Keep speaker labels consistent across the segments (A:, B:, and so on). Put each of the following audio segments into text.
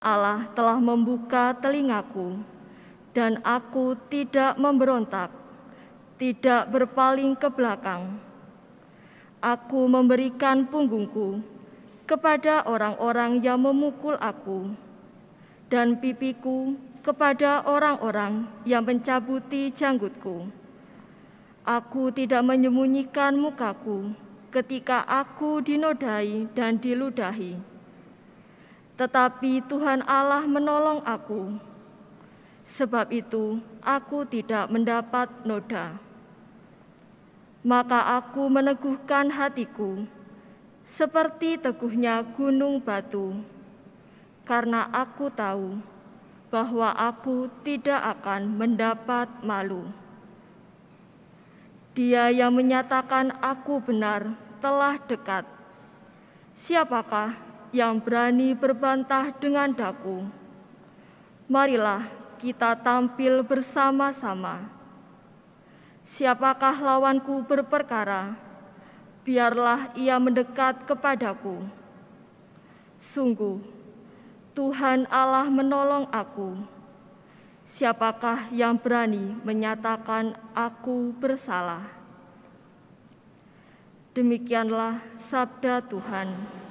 A: Allah telah membuka telingaku, dan aku tidak memberontak, tidak berpaling ke belakang. Aku memberikan punggungku kepada orang-orang yang memukul aku, dan pipiku kepada orang-orang yang mencabuti janggutku. Aku tidak menyembunyikan mukaku ketika aku dinodai dan diludahi. Tetapi Tuhan Allah menolong aku. Sebab itu aku tidak mendapat noda. Maka aku meneguhkan hatiku seperti teguhnya gunung batu, karena aku tahu bahwa aku tidak akan mendapat malu. Dia yang menyatakan aku benar telah dekat. Siapakah yang berani berbantah dengan daku? Marilah kita tampil bersama-sama. Siapakah lawanku berperkara? Biarlah ia mendekat kepadaku. Sungguh, Tuhan Allah menolong aku. Siapakah yang berani menyatakan aku bersalah? Demikianlah sabda Tuhan.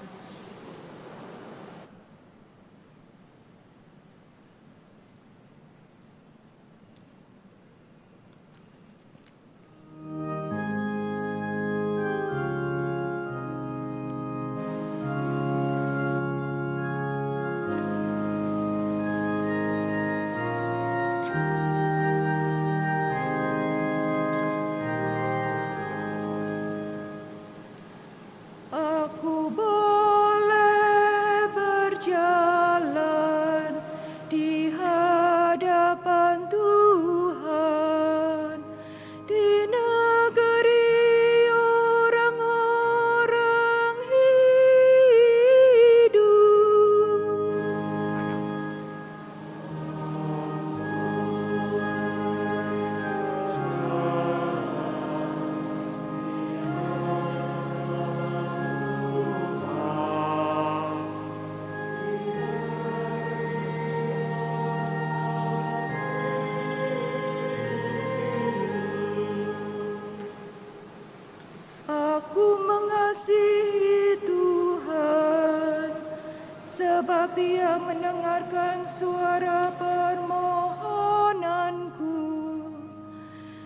B: sebab Ia mendengarkan suara permohonanku,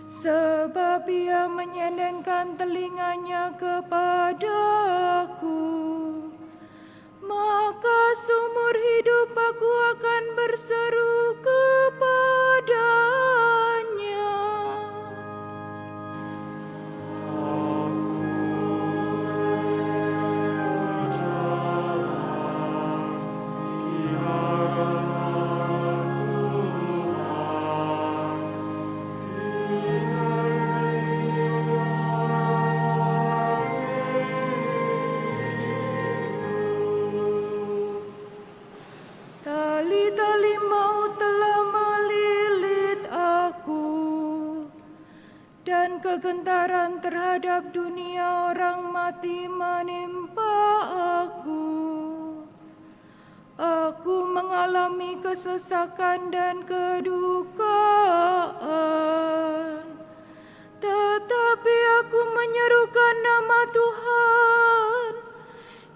B: sebab Ia menyendengkan telinganya kepadaku. Maka seumur hidup aku akan berseru kepadanya. Tali-tali maut telah melilit aku, dan kegentaran terhadap dunia orang mati menimpa aku. Aku mengalami kesesakan dan kedukaan, tetapi aku menyerukan nama Tuhan.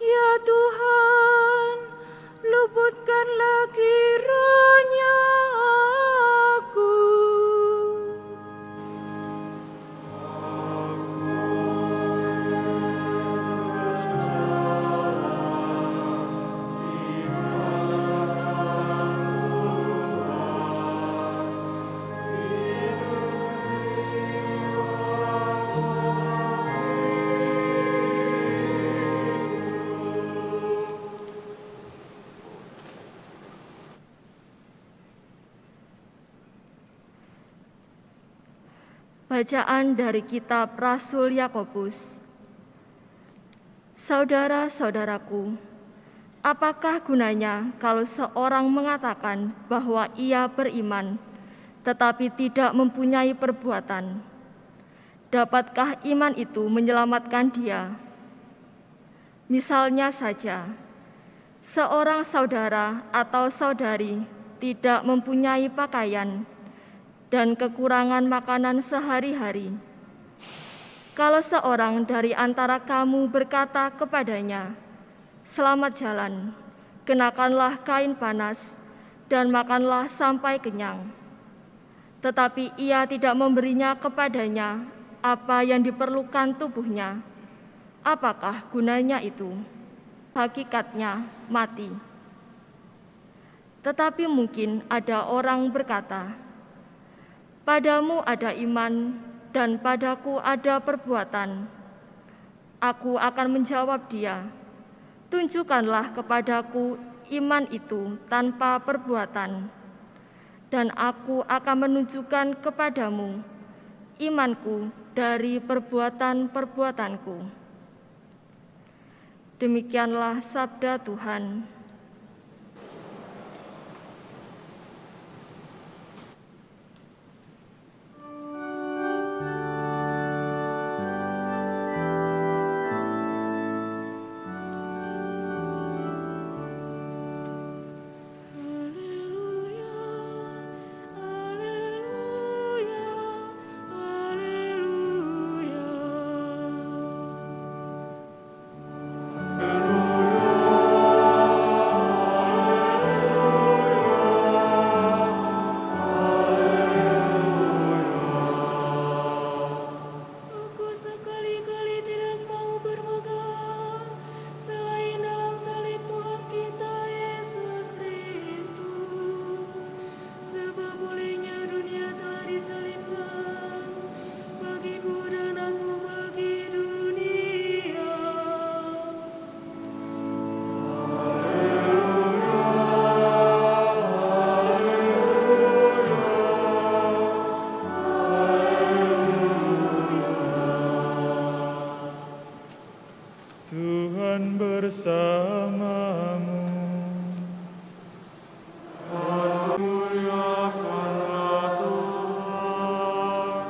B: Ya Tuhan, luputkanlah kiranya aku.
A: Bacaan dari kitab Rasul Yakobus. Saudara-saudaraku, apakah gunanya kalau seorang mengatakan bahwa ia beriman, tetapi tidak mempunyai perbuatan? Dapatkah iman itu menyelamatkan dia? Misalnya saja, seorang saudara atau saudari tidak mempunyai pakaian dan kekurangan makanan sehari-hari, kalau seorang dari antara kamu berkata kepadanya, "Selamat jalan, kenakanlah kain panas dan makanlah sampai kenyang," tetapi ia tidak memberinya kepadanya apa yang diperlukan tubuhnya, apakah gunanya itu? Hakikatnya mati. Tetapi mungkin ada orang berkata, "Padamu ada iman dan padaku ada perbuatan." Aku akan menjawab dia, "Tunjukkanlah kepadaku iman itu tanpa perbuatan, dan aku akan menunjukkan kepadamu imanku dari perbuatan-perbuatanku." Demikianlah sabda Tuhan.
C: Tuhan bersamamu. Muliakanlah Tuhan.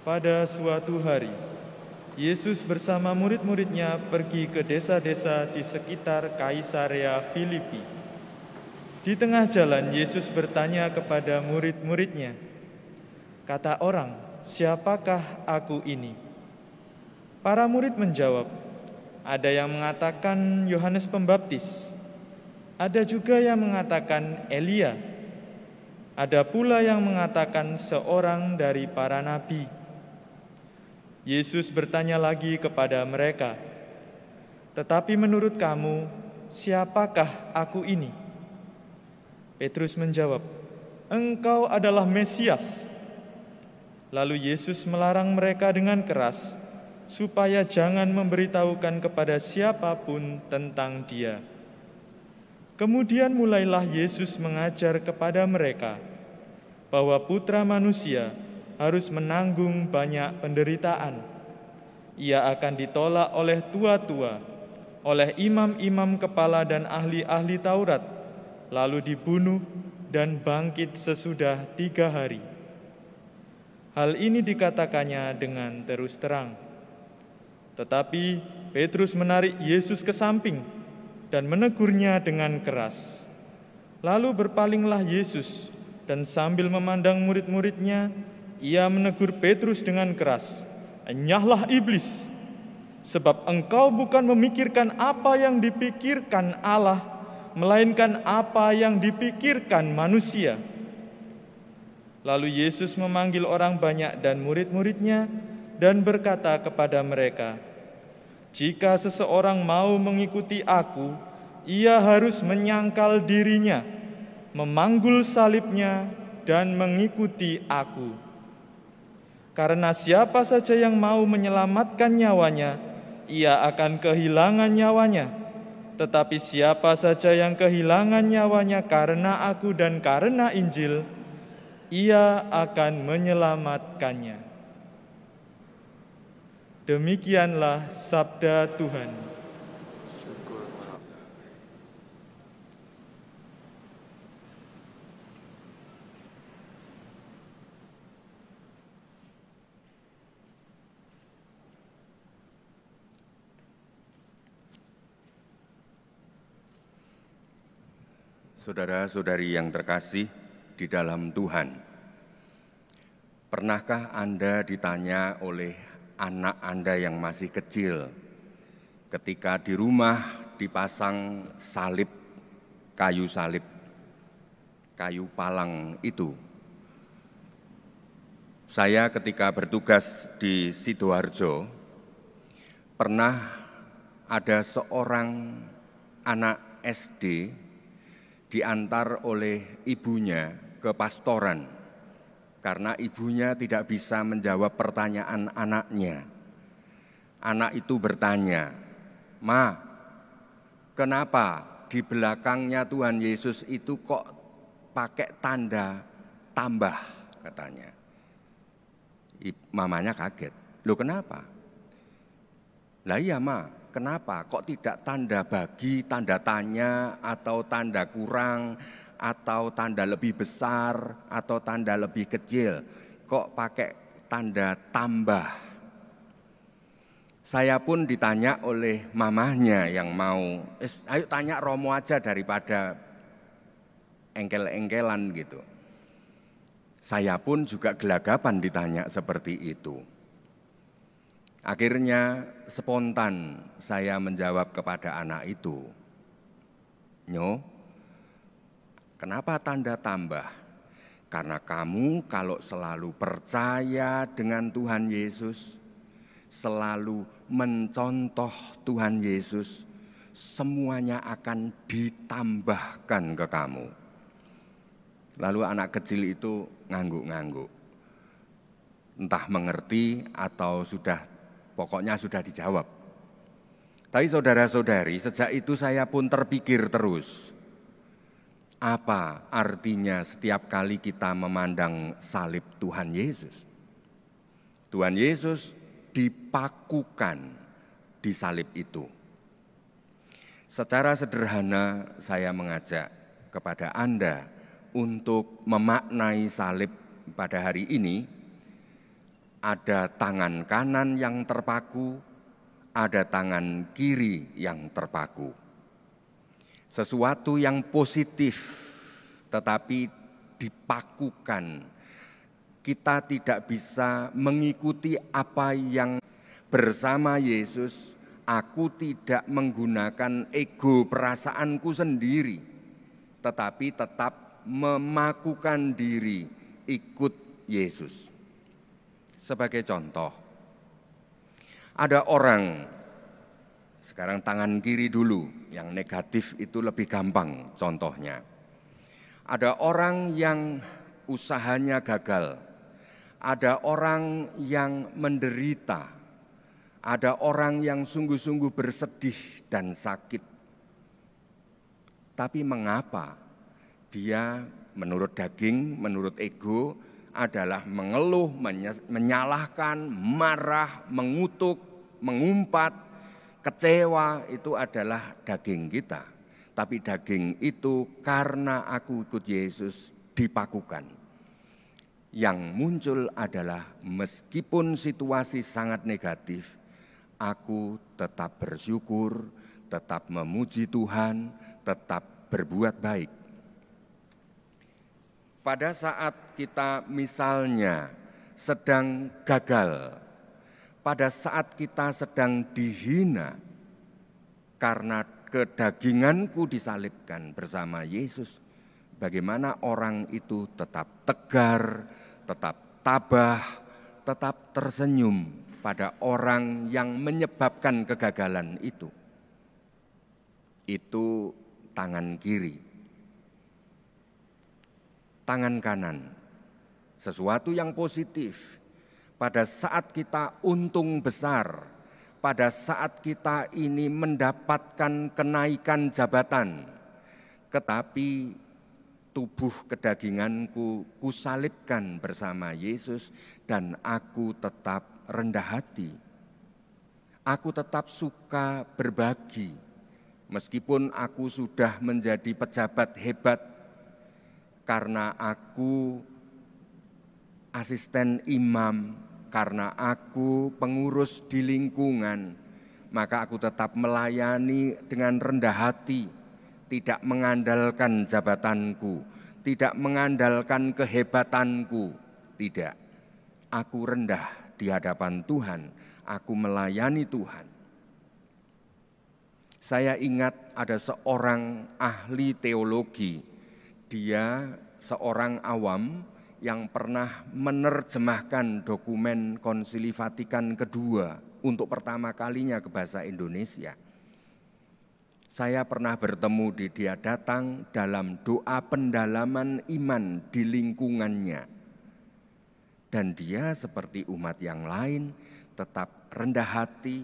C: Pada suatu hari, Yesus bersama murid-muridnya pergi ke desa-desa di sekitar Kaisarea Filipi. Di tengah jalan, Yesus bertanya kepada murid-muridnya, "Kata orang, siapakah aku ini?" Para murid menjawab, "Ada yang mengatakan Yohanes Pembaptis, ada juga yang mengatakan Elia, ada pula yang mengatakan seorang dari para nabi." Yesus bertanya lagi kepada mereka, "Tetapi menurut kamu, siapakah aku ini?" Petrus menjawab, "Engkau adalah Mesias." Lalu Yesus melarang mereka dengan keras supaya jangan memberitahukan kepada siapapun tentang Dia. Kemudian mulailah Yesus mengajar kepada mereka bahwa Putra Manusia harus menanggung banyak penderitaan. Ia akan ditolak oleh tua-tua, oleh imam-imam kepala dan ahli-ahli Taurat, lalu dibunuh dan bangkit sesudah 3 hari. Hal ini dikatakannya dengan terus terang. Tetapi Petrus menarik Yesus ke samping dan menegurnya dengan keras. Lalu berpalinglah Yesus dan sambil memandang murid-muridnya, ia menegur Petrus dengan keras, "Enyahlah iblis, sebab engkau bukan memikirkan apa yang dipikirkan Allah, melainkan apa yang dipikirkan manusia." Lalu Yesus memanggil orang banyak dan murid-muridnya dan berkata kepada mereka, "Jika seseorang mau mengikuti aku, ia harus menyangkal dirinya, memanggul salibnya, dan mengikuti aku. Karena siapa saja yang mau menyelamatkan nyawanya, ia akan kehilangan nyawanya. Tetapi siapa saja yang kehilangan nyawanya karena aku dan karena Injil, ia akan menyelamatkannya." Demikianlah sabda Tuhan.
D: Saudara-saudari yang terkasih di dalam Tuhan, pernahkah Anda ditanya oleh anak Anda yang masih kecil ketika di rumah dipasang salib, kayu palang itu? Saya ketika bertugas di Sidoarjo, pernah ada seorang anak SD diantar oleh ibunya ke pastoran karena ibunya tidak bisa menjawab pertanyaan anaknya. Anak itu bertanya, "Ma, kenapa di belakangnya Tuhan Yesus itu kok pakai tanda tambah?" katanya. Mamanya kaget. "Loh kenapa?" "Lah iya, Ma. Kenapa? Kok tidak tanda bagi, tanda tanya, atau tanda kurang, atau tanda lebih besar, atau tanda lebih kecil? Kok pakai tanda tambah?" Saya pun ditanya oleh mamahnya yang mau, "Ayo tanya Romo aja daripada engkel-engkelan gitu." Saya pun juga gelagapan ditanya seperti itu. Akhirnya spontan saya menjawab kepada anak itu, "Nyo, kenapa tanda tambah? Karena kamu kalau selalu percaya dengan Tuhan Yesus, selalu mencontoh Tuhan Yesus, semuanya akan ditambahkan ke kamu." Lalu anak kecil itu ngangguk-ngangguk. Entah mengerti atau pokoknya sudah dijawab. Tapi saudara-saudari, sejak itu saya pun terpikir terus, apa artinya setiap kali kita memandang salib Tuhan Yesus? Tuhan Yesus dipakukan di salib itu. Secara sederhana saya mengajak kepada Anda untuk memaknai salib pada hari ini. Ada tangan kanan yang terpaku, ada tangan kiri yang terpaku. Sesuatu yang positif tetapi dipakukan. Kita tidak bisa mengikuti apa yang bersama Yesus. Aku tidak menggunakan ego perasaanku sendiri, tetapi tetap memakukan diri ikut Yesus. Sebagai contoh, ada orang, sekarang tangan kiri dulu, yang negatif itu lebih gampang contohnya. Ada orang yang usahanya gagal, ada orang yang menderita, ada orang yang sungguh-sungguh bersedih dan sakit. Tapi mengapa dia menurut daging, menurut ego, adalah mengeluh, menyalahkan, marah, mengutuk, mengumpat, kecewa, itu adalah daging kita. Tapi daging itu karena aku ikut Yesus dipakukan. Yang muncul adalah meskipun situasi sangat negatif, aku tetap bersyukur, tetap memuji Tuhan, tetap berbuat baik. Pada saat kita misalnya sedang gagal, pada saat kita sedang dihina karena kedaginganku disalibkan bersama Yesus, bagaimana orang itu tetap tegar, tetap tabah, tetap tersenyum pada orang yang menyebabkan kegagalan itu? Itu tangan kiri. Tangan kanan, sesuatu yang positif. Pada saat kita untung besar, pada saat kita ini mendapatkan kenaikan jabatan, tetapi tubuh kedaginganku kusalibkan bersama Yesus dan aku tetap rendah hati. Aku tetap suka berbagi, meskipun aku sudah menjadi pejabat hebat, karena aku asisten imam, karena aku pengurus di lingkungan, maka aku tetap melayani dengan rendah hati, tidak mengandalkan jabatanku, tidak mengandalkan kehebatanku, tidak. Aku rendah di hadapan Tuhan, aku melayani Tuhan. Saya ingat ada seorang ahli teologi, dia seorang awam yang pernah menerjemahkan dokumen Konsili Vatikan II untuk pertama kalinya ke bahasa Indonesia. Saya pernah bertemu dia datang dalam doa pendalaman iman di lingkungannya. Dan dia seperti umat yang lain tetap rendah hati,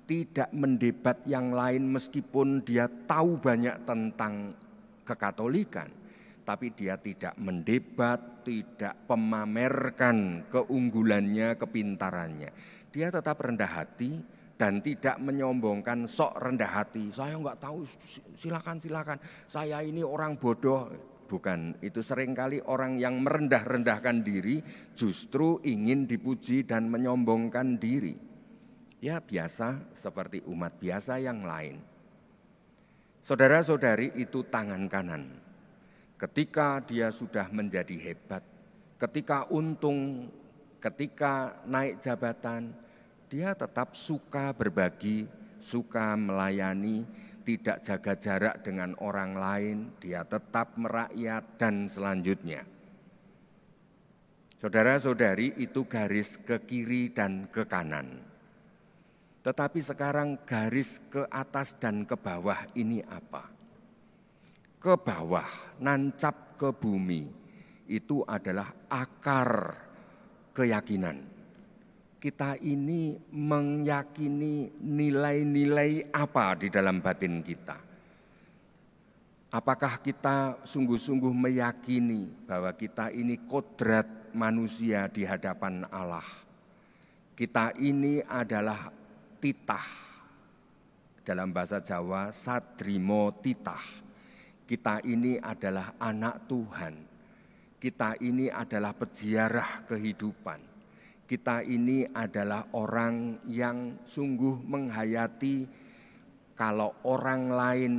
D: tidak mendebat yang lain meskipun dia tahu banyak tentang kekatolikan. Tapi dia tidak mendebat, tidak memamerkan keunggulannya, kepintarannya. Dia tetap rendah hati dan tidak menyombongkan sok rendah hati. Saya enggak tahu, silakan, saya ini orang bodoh. Bukan, itu seringkali orang yang merendah-rendahkan diri justru ingin dipuji dan menyombongkan diri. Ya biasa seperti umat biasa yang lain. Saudara-saudari, itu tangan kanan. Ketika dia sudah menjadi hebat, ketika untung, ketika naik jabatan, dia tetap suka berbagi, suka melayani, tidak jaga jarak dengan orang lain, dia tetap merakyat dan selanjutnya. Saudara-saudari, itu garis ke kiri dan ke kanan. Tetapi sekarang garis ke atas dan ke bawah ini apa? Ke bawah, nancap ke bumi, itu adalah akar keyakinan. Kita ini meyakini nilai-nilai apa di dalam batin kita? Apakah kita sungguh-sungguh meyakini bahwa kita ini kodrat manusia di hadapan Allah? Kita ini adalah titah, dalam bahasa Jawa sadrimo titah. Kita ini adalah anak Tuhan. Kita ini adalah peziarah kehidupan. Kita ini adalah orang yang sungguh menghayati kalau orang lain,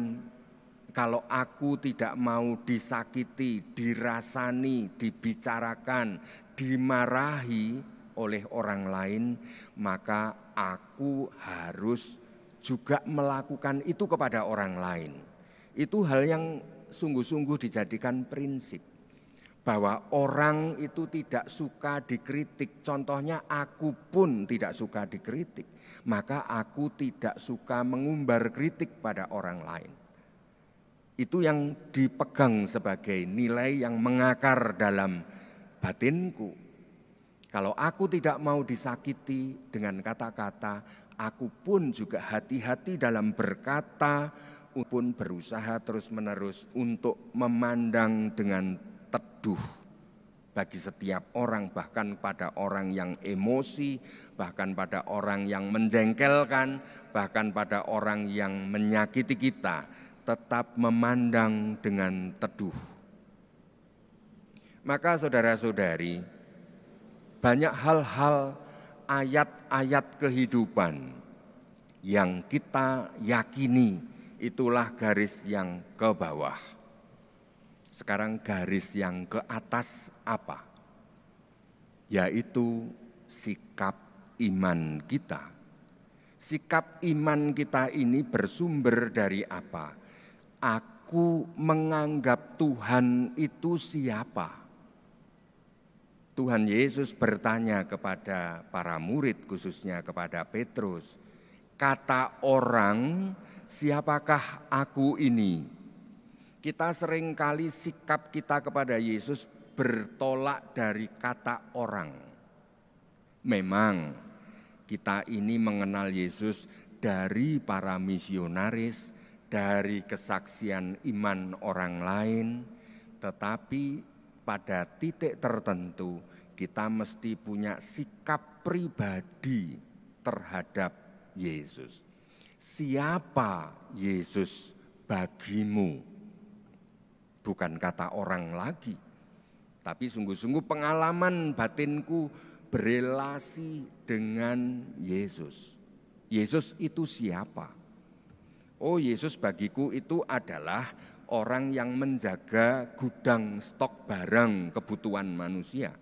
D: kalau aku tidak mau disakiti, dirasani, dibicarakan, dimarahi oleh orang lain, maka aku harus juga melakukan itu kepada orang lain. Itu hal yang sungguh-sungguh dijadikan prinsip. Bahwa orang itu tidak suka dikritik. Contohnya aku pun tidak suka dikritik. Maka aku tidak suka mengumbar kritik pada orang lain. Itu yang dipegang sebagai nilai yang mengakar dalam batinku. Kalau aku tidak mau disakiti dengan kata-kata, aku pun juga hati-hati dalam berkata, pun berusaha terus-menerus untuk memandang dengan teduh bagi setiap orang, bahkan pada orang yang emosi, bahkan pada orang yang menjengkelkan, bahkan pada orang yang menyakiti kita, tetap memandang dengan teduh. Maka saudara-saudari, banyak hal-hal, ayat-ayat kehidupan yang kita yakini, itulah garis yang ke bawah. Sekarang garis yang ke atas apa? Yaitu sikap iman kita. Sikap iman kita ini bersumber dari apa? Aku menganggap Tuhan itu siapa? Tuhan Yesus bertanya kepada para murid, khususnya kepada Petrus, kata orang, siapakah aku ini? Kita seringkali sikap kita kepada Yesus bertolak dari kata orang. Memang kita ini mengenal Yesus dari para misionaris, dari kesaksian iman orang lain, tetapi pada titik tertentu kita mesti punya sikap pribadi terhadap Yesus. Siapa Yesus bagimu? Bukan kata orang lagi, tapi sungguh-sungguh pengalaman batinku berelasi dengan Yesus. Yesus itu siapa? Oh, Yesus bagiku itu adalah orang yang menjaga gudang stok barang kebutuhan manusia.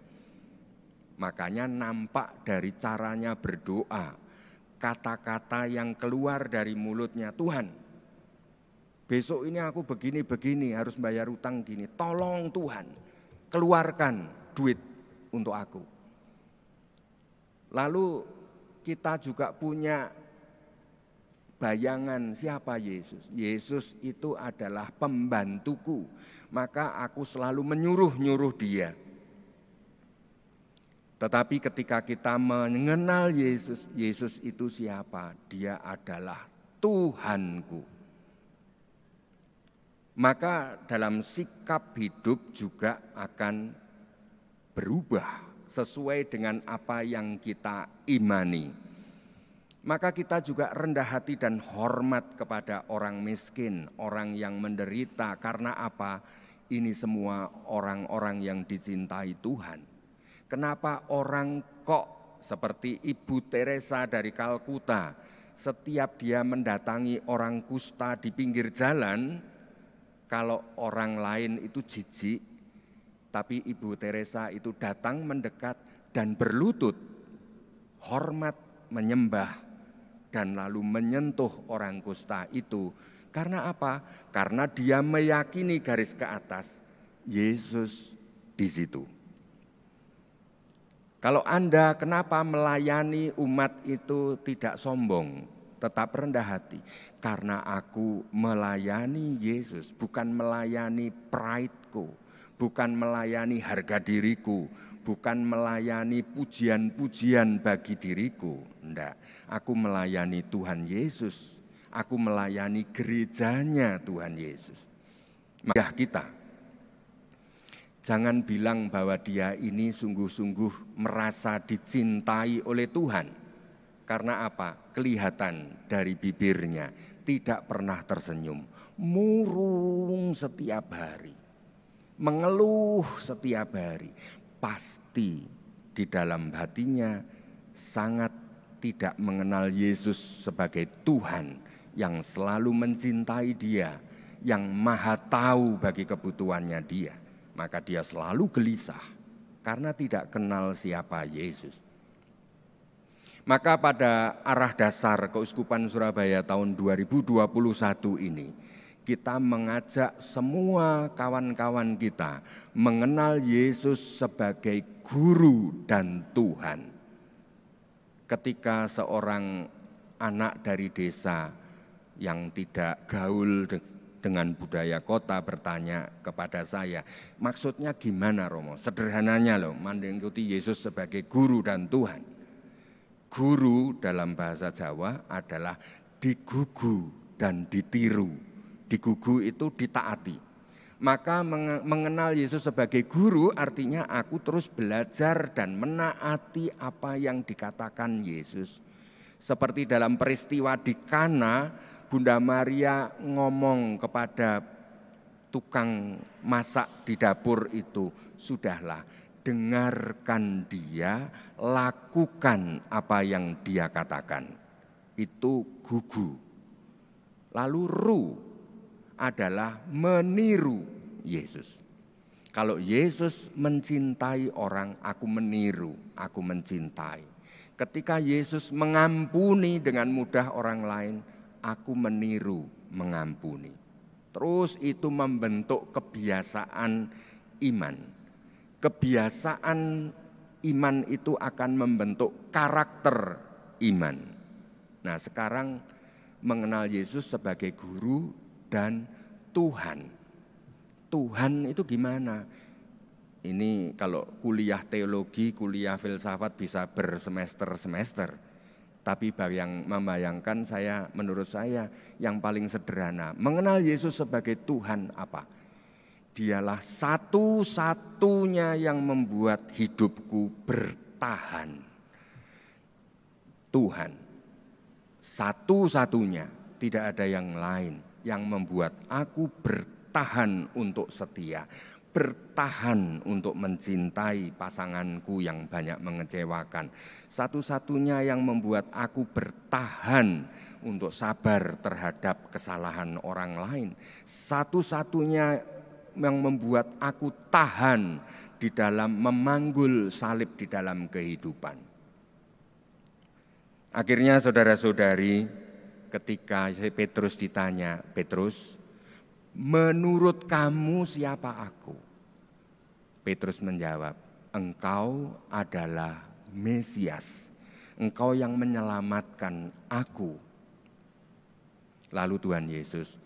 D: Makanya nampak dari caranya berdoa, kata-kata yang keluar dari mulutnya, Tuhan, besok ini aku begini-begini, harus bayar utang gini, tolong Tuhan, keluarkan duit untuk aku. Lalu kita juga punya bayangan siapa Yesus. Yesus itu adalah pembantuku, maka aku selalu menyuruh-nyuruh dia. Tetapi ketika kita mengenal Yesus, Yesus itu siapa? Dia adalah Tuhanku. Maka dalam sikap hidup juga akan berubah sesuai dengan apa yang kita imani. Maka kita juga rendah hati dan hormat kepada orang miskin, orang yang menderita. Karena apa? Ini semua orang-orang yang dicintai Tuhan. Kenapa orang kok seperti Ibu Teresa dari Kalkuta, setiap dia mendatangi orang kusta di pinggir jalan, kalau orang lain itu jijik, tapi Ibu Teresa itu datang mendekat dan berlutut, hormat, menyembah, dan lalu menyentuh orang kusta itu. Karena apa? Karena dia meyakini garis ke atas, Yesus di situ. Kalau Anda kenapa melayani umat itu tidak sombong, tetap rendah hati? Karena aku melayani Yesus, bukan melayani pride-ku, bukan melayani harga diriku, bukan melayani pujian-pujian bagi diriku. Enggak, aku melayani Tuhan Yesus, aku melayani gerejanya Tuhan Yesus. Maka kita jangan bilang bahwa dia ini sungguh-sungguh merasa dicintai oleh Tuhan. Karena apa? Kelihatan dari bibirnya tidak pernah tersenyum. Murung setiap hari. Mengeluh setiap hari. Pasti di dalam hatinya sangat tidak mengenal Yesus sebagai Tuhan yang selalu mencintai dia, yang maha tahu bagi kebutuhannya dia. Maka dia selalu gelisah karena tidak kenal siapa Yesus. Maka pada arah dasar Keuskupan Surabaya tahun 2021 ini, kita mengajak semua kawan-kawan kita mengenal Yesus sebagai guru dan Tuhan. Ketika seorang anak dari desa yang tidak gaul dengan budaya kota bertanya kepada saya, maksudnya gimana Romo? Sederhananya loh, mengikuti Yesus sebagai guru dan Tuhan. Guru dalam bahasa Jawa adalah digugu dan ditiru. Digugu itu ditaati. Maka mengenal Yesus sebagai guru artinya aku terus belajar dan menaati apa yang dikatakan Yesus. Seperti dalam peristiwa di Kana, Bunda Maria ngomong kepada tukang masak di dapur itu, sudahlah, dengarkan dia, lakukan apa yang dia katakan. Itu gugu. Lalu ru adalah meniru Yesus. Kalau Yesus mencintai orang, aku meniru, aku mencintai. Ketika Yesus mengampuni dengan mudah orang lain, aku meniru, mengampuni. Terus itu membentuk kebiasaan iman. Kebiasaan iman itu akan membentuk karakter iman. Nah, sekarang mengenal Yesus sebagai guru dan Tuhan. Tuhan itu gimana? Ini kalau kuliah teologi, kuliah filsafat bisa bersemester-semester. Tapi yang membayangkan menurut saya yang paling sederhana. Mengenal Yesus sebagai Tuhan apa? Dialah satu-satunya yang membuat hidupku bertahan. Tuhan, satu-satunya, tidak ada yang lain yang membuat aku bertahan untuk setia. bertahan untuk mencintai pasanganku yang banyak mengecewakan. Satu-satunya yang membuat aku bertahan untuk sabar terhadap kesalahan orang lain. Satu-satunya yang membuat aku tahan di dalam memanggul salib di dalam kehidupan. Akhirnya saudara-saudari, ketika Petrus ditanya, Petrus, menurut kamu siapa aku? Petrus menjawab, engkau adalah Mesias, engkau yang menyelamatkan aku. Lalu Tuhan Yesus,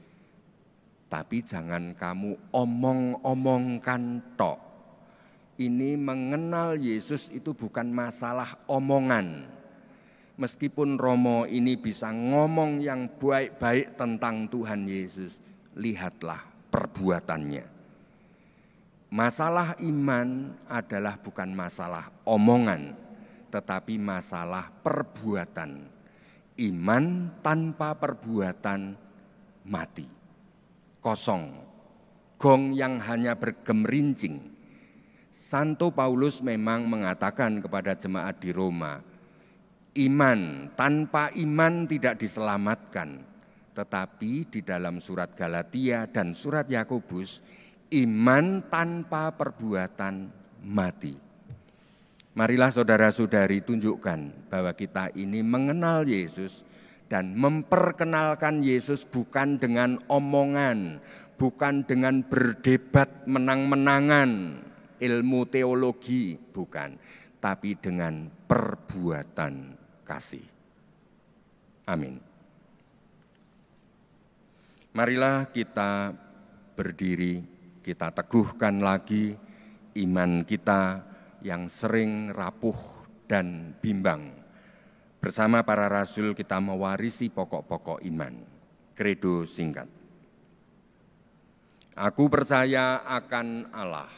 D: tapi jangan kamu omong-omongkan tok. Ini mengenal Yesus itu bukan masalah omongan. Meskipun Romo ini bisa ngomong yang baik-baik tentang Tuhan Yesus, lihatlah perbuatannya. Masalah iman adalah bukan masalah omongan, tetapi masalah perbuatan. Iman tanpa perbuatan mati, kosong, gong yang hanya bergemerincing. Santo Paulus memang mengatakan kepada jemaat di Roma, iman tanpa iman tidak diselamatkan. Tetapi di dalam surat Galatia dan surat Yakobus, iman tanpa perbuatan mati. Marilah saudara-saudari tunjukkan bahwa kita ini mengenal Yesus dan memperkenalkan Yesus bukan dengan omongan, bukan dengan berdebat menang-menangan, ilmu teologi, bukan, tapi dengan perbuatan kasih. Amin. Marilah kita berdiri, kita teguhkan lagi iman kita yang sering rapuh dan bimbang. Bersama para rasul kita mewarisi pokok-pokok iman. Kredo singkat. Aku percaya akan Allah,